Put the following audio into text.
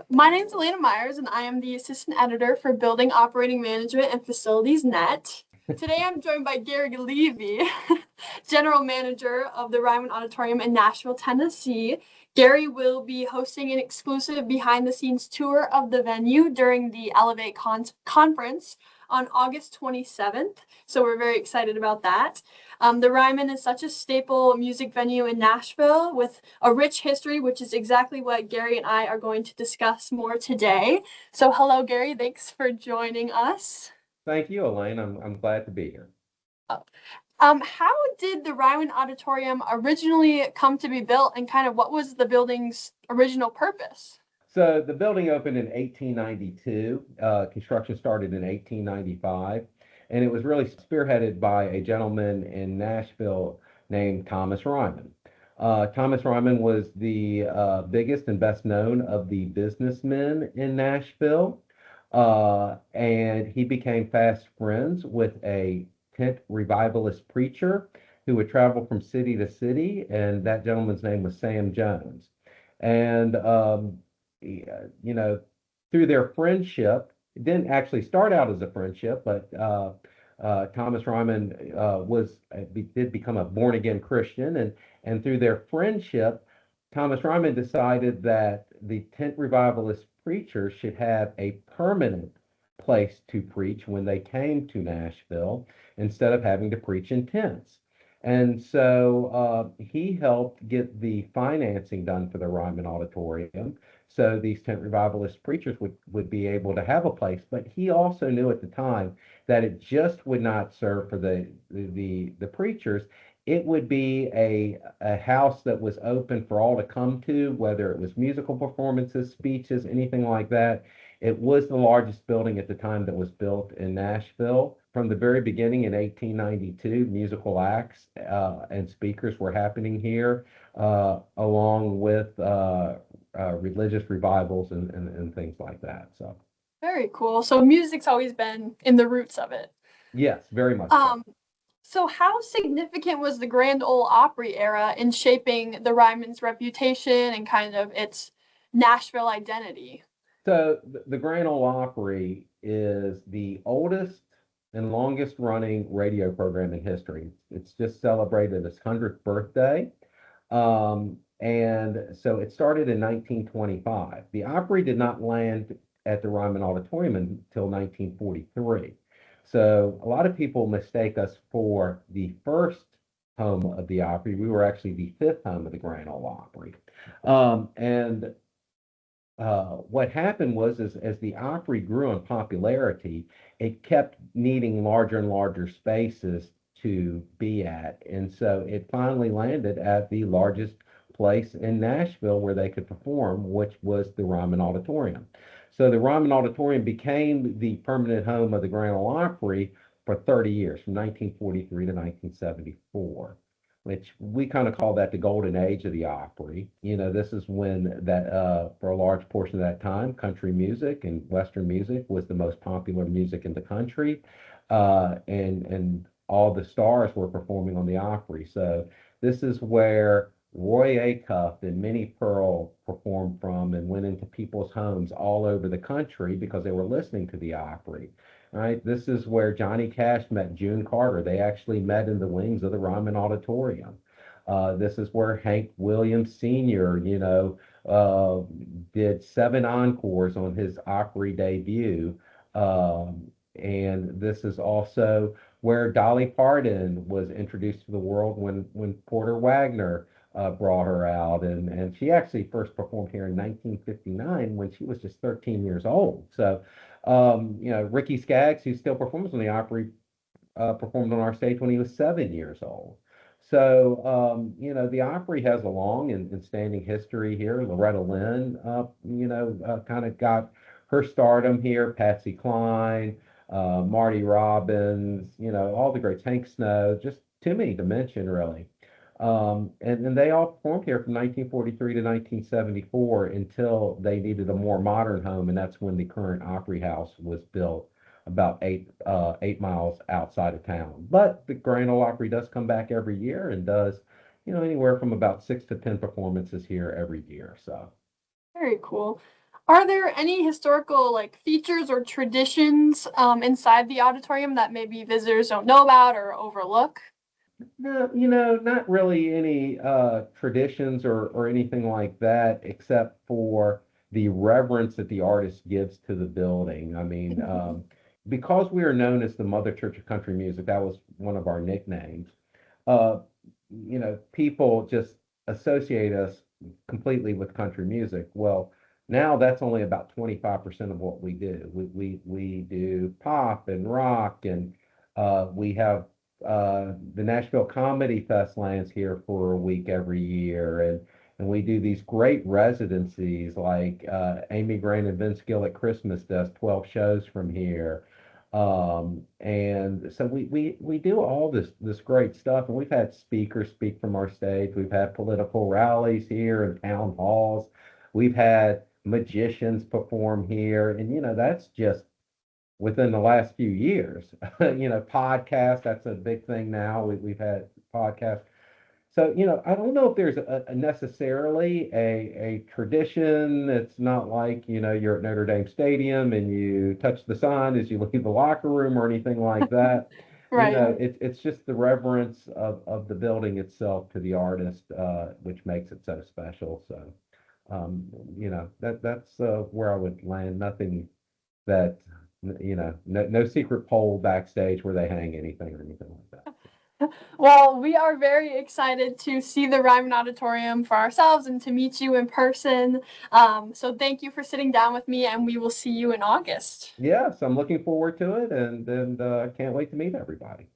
My name is Elaina Myers, and I am the Assistant Editor for Building Operating Management and Facilities Net. Today I'm joined by Gary Levy, General Manager of the Ryman Auditorium in Nashville, Tennessee. Gary will be hosting an exclusive behind-the-scenes tour of the venue during the Elevate conference on August 27th, so we're very excited about that. The Ryman is such a staple music venue in Nashville with a rich history, which is exactly what Gary and I are going to discuss more today. So hello, Gary. Thanks for joining us. Thank you, Elaine. I'm glad to be here. How did the Ryman Auditorium originally come to be built, and kind of what was the building's original purpose? So the building opened in 1892. Construction started in 1895, and it was really spearheaded by a gentleman in Nashville named Thomas Ryman. Thomas Ryman was the biggest and best known of the businessmen in Nashville, and he became fast friends with a tent revivalist preacher who would travel from city to city, and that gentleman's name was Sam Jones. And you know, through their friendship, it didn't actually start out as a friendship, but Thomas Ryman did become a born again Christian, and through their friendship, Thomas Ryman decided that the tent revivalist preachers should have a permanent place to preach when they came to Nashville instead of having to preach in tents. And so he helped get the financing done for the Ryman Auditorium so these tent revivalist preachers would be able to have a place. But he also knew at the time that it just would not serve for the preachers. It would be a house that was open for all to come to, whether it was musical performances, speeches, anything like that. It was the largest building at the time that was built in Nashville. From the very beginning in 1892, musical acts and speakers were happening here, along with religious revivals and things like that. So, Very cool. So music's always been in the roots of it. yes, very much so. So how significant was the Grand Ole Opry era in shaping the Ryman's reputation and kind of its Nashville identity? So the Grand Ole Opry is the oldest and longest running radio program in history. It's just celebrated its 100th birthday. And so it started in 1925. The Opry did not land at the Ryman Auditorium until 1943. So a lot of people mistake us for the first home of the Opry. We were actually the fifth home of the Grand Ole Opry. And what happened was, as the Opry grew in popularity, it kept needing larger and larger spaces to be at. And so it finally landed at the largest place in Nashville where they could perform, which was the Ryman Auditorium. So the Ryman Auditorium became the permanent home of the Grand Ole Opry for 30 years, from 1943 to 1974, which we kind of call that the golden age of the Opry. This is when for a large portion of that time, country music and Western music was the most popular music in the country, and all the stars were performing on the Opry. So this is where Roy Acuff and Minnie Pearl performed from and went into people's homes all over the country because they were listening to the Opry. Right. This is where Johnny Cash met June Carter. They actually met in the wings of the Ryman Auditorium. This is where Hank Williams Sr., did 7 encores on his Opry debut. And this is also where Dolly Parton was introduced to the world when Porter Wagner brought her out. And she actually first performed here in 1959 when she was just 13 years old. So, Ricky Skaggs, who still performs on the Opry, performed on our stage when he was 7 years old. So, the Opry has a long and standing history here. Loretta Lynn, kind of got her stardom here. Patsy Cline, Marty Robbins, all the greats, Hank Snow, just too many to mention, really. And they all performed here from 1943 to 1974 until they needed a more modern home, and that's when the current Opry House was built about 8 miles outside of town. But the Grand Ole Opry does come back every year and does, anywhere from about 6 to 10 performances here every year. So very cool. Are there any historical like features or traditions inside the auditorium that maybe visitors don't know about or overlook? No, not really any traditions or anything like that, except for the reverence that the artist gives to the building. I mean, because we are known as the Mother Church of Country Music, that was one of our nicknames. Uh, People just associate us completely with country music. Well, now that's only about 25% of what we do. We do pop and rock, and we have the Nashville Comedy Fest lands here for a week every year, and we do these great residencies like Amy Grant and Vince Gill at Christmas does 12 shows from here. And so we do all this great stuff, and we've had speakers speak from our stage. We've had political rallies here and town halls. We've had magicians perform here, and that's just within the last few years. Podcasts, that's a big thing now. We've had podcasts. So, I don't know if there's a necessarily a tradition. It's not like, you're at Notre Dame Stadium and you touch the sign as you leave the locker room or anything like that. Right. It's just the reverence of the building itself to the artist, which makes it so special. So, that's where I would land. Nothing that, no secret pole backstage where they hang anything or anything like that. Well, we are very excited to see the Ryman Auditorium for ourselves and to meet you in person. So thank you for sitting down with me, and we will see you in August. Yes, I'm looking forward to it, and can't wait to meet everybody.